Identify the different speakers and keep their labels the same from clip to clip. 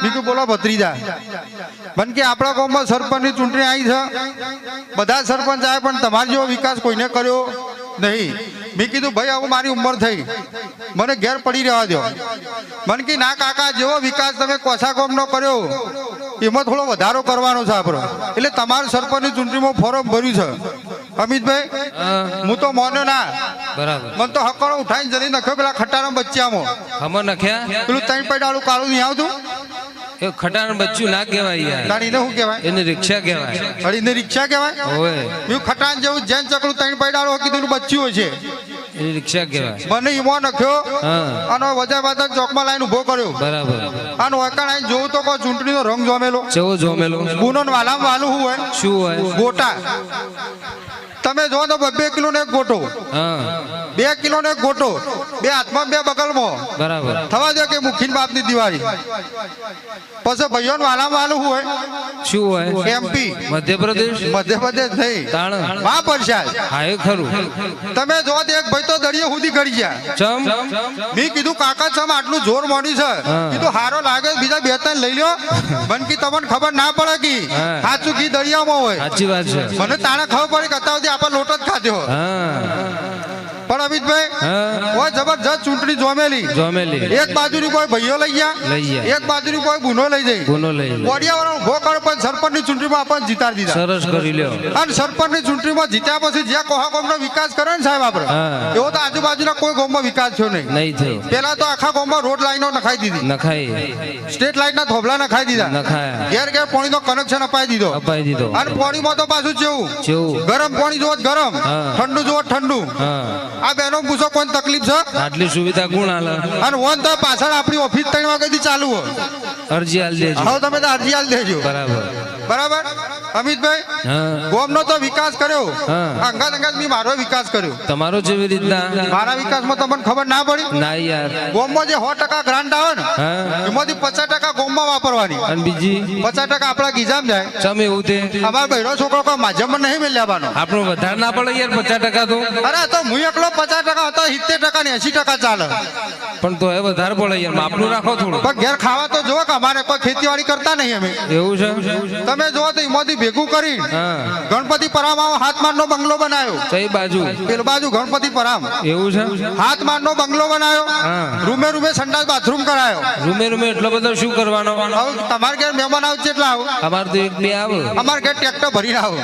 Speaker 1: બીજું બોલો ભત્રીજા બન કે આપણા ગામમાં સરપંચની ચૂંટણી આવી છે, બધા સરપંચ આવ્યા પણ તમારો જેવો વિકાસ કોઈને કર્યો નહીં. મેં કીધું ભાઈ હવે મારી ઉંમર થઈ, મને ઘેર પડી રહેવા દો. મને કે ના કાકા, જેવો વિકાસ તમે કોસા ગામનો કર્યો એમાં થોડો વધારો કરવાનો છે આપણો, એટલે તમારું સરપંચની ચૂંટણીમાં ફોર્મ ભર્યું છે. અમિતભાઈ, હું તો મોનો ના,
Speaker 2: બરાબર,
Speaker 1: મને તો હક્કડો ઉઠાઈને જરી નખ્યો પેલા ખટાના બચ્ચામાં.
Speaker 2: હમર નખ્યા
Speaker 1: પેલું 3 પૈડાળું કાળું નહીં આવતું,
Speaker 2: એ ખટાણ બચ્ચું ના કહેવાય યાર,
Speaker 1: તાર એને શું કહેવાય?
Speaker 2: એને રિક્ષા કહેવાય.
Speaker 1: એને રિક્ષા કહેવાય?
Speaker 2: ઓય,
Speaker 1: હું ખટાણ જેવું જેન ચકલું 3 પૈડાળું કીધું બચ્ચું હોય છે,
Speaker 2: એ રિક્ષા કહેવાય.
Speaker 1: મને ઈમો નખ્યો
Speaker 2: હા,
Speaker 1: અને વજન વાદન ચોકમાં લાઈન ઉભો કર્યો.
Speaker 2: બરાબર.
Speaker 1: અને ઓકાણ આઈને જોઉં તો કોઈ ચૂંટણીનો રંગ જોમેલો,
Speaker 2: ચેવો જોમેલો?
Speaker 1: ગુનો ને વાલામાં વાલું શું હોય?
Speaker 2: શું હોય?
Speaker 1: ગોટા. તમે જો તો 2 કિલો ને એક ગોટો,
Speaker 2: હા,
Speaker 1: 2 કિલો ને એક ગોટો, 2 હાથમાં 2 બગલમાં.
Speaker 2: બરાબર.
Speaker 1: થવા દો કે મુખીન બાપની દિવાળી. પછી ભાઈઓ વાલામાં વાલું શું હોય?
Speaker 2: શું હોય?
Speaker 1: એમપી,
Speaker 2: મધ્યપ્રદેશ.
Speaker 1: મધ્યપ્રદેશ નહીં,
Speaker 2: તાણ
Speaker 1: મહાપ્રસાદ.
Speaker 2: હા, એ ખરું.
Speaker 1: તમે જો તો એક ભાઈ તો દરિયો સુધી ગળી ગયા.
Speaker 2: ચમ
Speaker 1: મેં કીધું કાકા ચમ આટલું જોર મોડ્યું છે? કીધું હારો લાગે બીજા 2-3 લઈ લ્યો. બનકી તમને ખબર ના પડે કે
Speaker 2: હા.
Speaker 1: સાચું ઘી દરિયામાં હોય.
Speaker 2: સાચી વાત છે.
Speaker 1: મને તાણે ખબર પડી કે અત્યાર સુધી આપણે લોટ જ ખાધો.
Speaker 2: હા,
Speaker 1: પણ અમિતભાઈ,
Speaker 2: હા,
Speaker 1: કોઈ જબરજસ્ત ચૂંટણી જોમેલી.
Speaker 2: જોમેલી.
Speaker 1: એક બાજુની કોઈ ભાઈઓ લઈ ગયા,
Speaker 2: લઈ ગયા.
Speaker 1: એક બાજુની કોઈ ગુનો લઈ જાય.
Speaker 2: ગુનો લઈ લે.
Speaker 1: કોડિયાવાળો ઉભો કરો પણ સરપંચની ચૂંટણીમાં આપણને જીતાડી દીધા.
Speaker 2: સરસ કરી લ્યો.
Speaker 1: અને સરપંચની ચૂંટણીમાં જીત્યા પછી જ્યાં કોહા ગામનો વિકાસ કરે ને સાહેબ આપણે,
Speaker 2: હા.
Speaker 1: એવો તો આજુબાજુના કોઈ ગામમાં વિકાસ થયો નહીં.
Speaker 2: નહીં થયો.
Speaker 1: પેલા તો આખા ગામમાં રોડ લાઈનો નખાઈ દીધી,
Speaker 2: નખાય.
Speaker 1: સ્ટેટ લાઈટના થોભલા નખાઈ દીધા,
Speaker 2: નખાયા.
Speaker 1: ઘેર ઘેર પાણીનો કનેક્શન અપાઈ દીધો.
Speaker 2: અપાઈ દીધો.
Speaker 1: અને પાણીમાં તો પાછું કેવું,
Speaker 2: જેવું.
Speaker 1: ગરમ પાણી જોવો તો ગરમ,
Speaker 2: હા.
Speaker 1: ઠંડુ જોવો તો ઠંડુ.
Speaker 2: હા,
Speaker 1: આ બેનો પૂછો કોઈ તકલીફ છે?
Speaker 2: આટલી સુવિધા કોણ આલે?
Speaker 1: અને વન તો પાછળ આપણી ઓફિસ 3 વાગ્યાથી ચાલુ હોય.
Speaker 2: અરજી આલ દેજો.
Speaker 1: હવે તમે તો અરજી આલ દેજો.
Speaker 2: બરાબર.
Speaker 1: બરાબર અમિતભાઈ,
Speaker 2: હા,
Speaker 1: ગામનો તો વિકાસ કર્યો,
Speaker 2: હા.
Speaker 1: અંગાત અંગાત મેં મારો વિકાસ કર્યો.
Speaker 2: તમારો જેવી રીતના?
Speaker 1: મારા વિકાસમાં તમને ખબર ના પડી?
Speaker 2: ના યાર.
Speaker 1: ગામમાં જે 100% ગ્રાન્ટ આવે ને,
Speaker 2: હા,
Speaker 1: એમાંથી 50% ગામમાં વાપરવાની,
Speaker 2: અને બીજી
Speaker 1: 50% આપણા ગીજામાં જાય.
Speaker 2: ચમ એવું તે?
Speaker 1: અમારો બહેરો છોકરો કોઈ માધ્યમમાં નહીં મેળવવાનો.
Speaker 2: આપણું વધારે ના પડે યાર 50% તો?
Speaker 1: અરે તો હું એકલો 50% હતો, 70% ને 80% ચાલે.
Speaker 2: પણ તો એ વધારે પડે યાર, માપનું રાખો થોડું.
Speaker 1: પણ ઘેર ખાવા તો જો કે અમારે કોઈ ખેતીવાડી કરતા નહીં અમે.
Speaker 2: એવું છે?
Speaker 1: તમે જો તો એમાંથી ભેગું કરી
Speaker 2: હા,
Speaker 1: ગણપતિ પરામ હાથમારનો બંગલો બનાવ્યો.
Speaker 2: કઈ બાજુ?
Speaker 1: પેલું બાજુ ગણપતિ પરામ
Speaker 2: એવું છે?
Speaker 1: હાથમારનો બંગલો બનાવ્યો,
Speaker 2: હા.
Speaker 1: રૂમે રૂમે સંડાસ બાથરૂમ કરાયો.
Speaker 2: રૂમે રૂમે એટલો બધો શું કરવાનો?
Speaker 1: હવે તમારે ઘેર મહેમાન આવે છે એટલા આવો,
Speaker 2: અમારે તો 1-2 આવે.
Speaker 1: અમારે ઘેર ટ્રેક્ટર ભરીને આવો.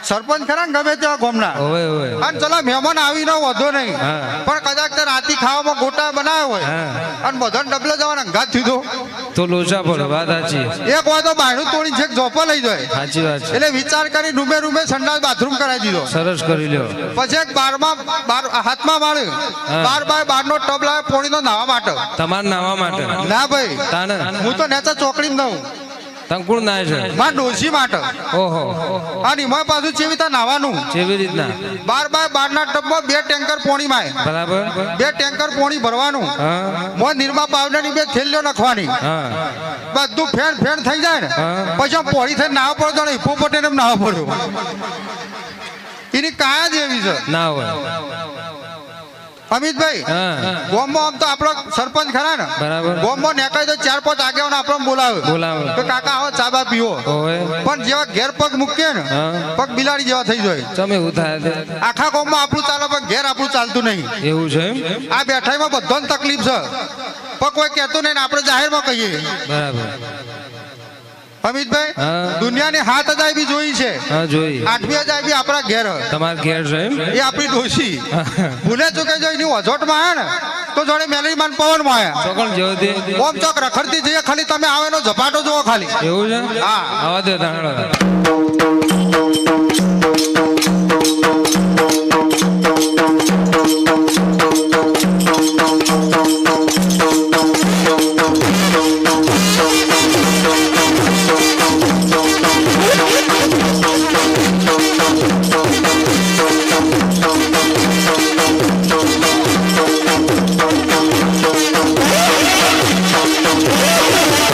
Speaker 1: સરપંચ ખરા ને ગમે તેવા ગામના,
Speaker 2: ઓવે ઓવે.
Speaker 1: અને ચલો મહેમાન આવીને વધો નહીં,
Speaker 2: હા.
Speaker 1: પણ કદાચ તે રાતી ખાવામાં ગોટા બનાવ્યો હોય
Speaker 2: હા,
Speaker 1: અને બધાને ડબલે જવાના અંગાત થયું
Speaker 2: તો લોચા પડે. વાત સાચી.
Speaker 1: એક હોય તો બાયણું તોડી છેક જોપો લઈ જાય.
Speaker 2: સાચી વાત છે.
Speaker 1: એટલે વિચાર કરી રૂમે રૂમે સંડાસ બાથરૂમ કરાવી દીધો.
Speaker 2: સરસ કરી લ્યો.
Speaker 1: પછી એક હાથમાં માળે
Speaker 2: હા.
Speaker 1: 12x12 નો ટબ લાવે પોણીનો નાવા માટે.
Speaker 2: તમારે નાવા માટે?
Speaker 1: ના ભાઈ,
Speaker 2: તાને
Speaker 1: હું તો નેચા ચોકડી દઉં
Speaker 2: તંકુણ ના છે.
Speaker 1: મારા ડોશી માટે.
Speaker 2: ઓહો,
Speaker 1: અને એમાં પાછું ચેવી રીતે નાવાનું,
Speaker 2: કેવી રીતના?
Speaker 1: 12x12 ના ટબમાં 2 ટેન્કર પોણી માં,
Speaker 2: બરાબર.
Speaker 1: 2 ટેન્કર પોણી ભરવાનું,
Speaker 2: હા,
Speaker 1: મોં નિરમા પાવડર ની 2 થેલીઓ નાખવાની,
Speaker 2: હા,
Speaker 1: બધું ફેણ ફેણ થઈ જાય ને
Speaker 2: હા.
Speaker 1: પછી આમ પોળી થઈને નાવા પડે તો હિપ્પોપોટેમ એમ નાવા પડ્યો. એની કાયા જ એવી છે.
Speaker 2: ના હોય.
Speaker 1: અમિતભાઈ,
Speaker 2: હા,
Speaker 1: ગામમાં આમ તો આપણો સરપંચ ખરા ને,
Speaker 2: બરાબર.
Speaker 1: ગામમાં નેકાય તો 4-5 આગેવાન આપણને બોલાવે
Speaker 2: બોલાવે.
Speaker 1: કે કાકા આવો ચા બા પીવો.
Speaker 2: ઓવે.
Speaker 1: પણ જેવા ઘેર પગ મૂકીએ ને,
Speaker 2: હા.
Speaker 1: પગ બિલાડી જેવા થઈ જાય.
Speaker 2: ચમ એવું થાય છે?
Speaker 1: આખા ગામમાં આપણું ચાલે પણ ઘેર આપણું ચાલતું નહીં.
Speaker 2: એવું છે એમ?
Speaker 1: આ બેઠાઈમાં બધાને તકલીફ છે, પણ કોઈ કહેતું નહીં ને આપણે જાહેરમાં કહીએ.
Speaker 2: બરાબર.
Speaker 1: અમિતભાઈ,
Speaker 2: હા.
Speaker 1: દુનિયાની 7 અજાયબી જોઈ છે,
Speaker 2: હા, જોઈ.
Speaker 1: 8મી અજાયબી આપણા ઘેર હોય.
Speaker 2: તમારે ઘેર છે એમ?
Speaker 1: એ આપણી ડોશી ભૂલે ચૂકે જો એની વજોટમાં આવે ને તો જોડે મેલડીમાન પવનમાં આવ્યા
Speaker 2: ચોકણ જેવો તે.
Speaker 1: ઓમ ચોક રખડતી જઈએ, ખાલી તમે આવે એનો ઝપાટો જોવો ખાલી.
Speaker 2: એવું છે?
Speaker 1: હા.
Speaker 2: આવા દે તાણ.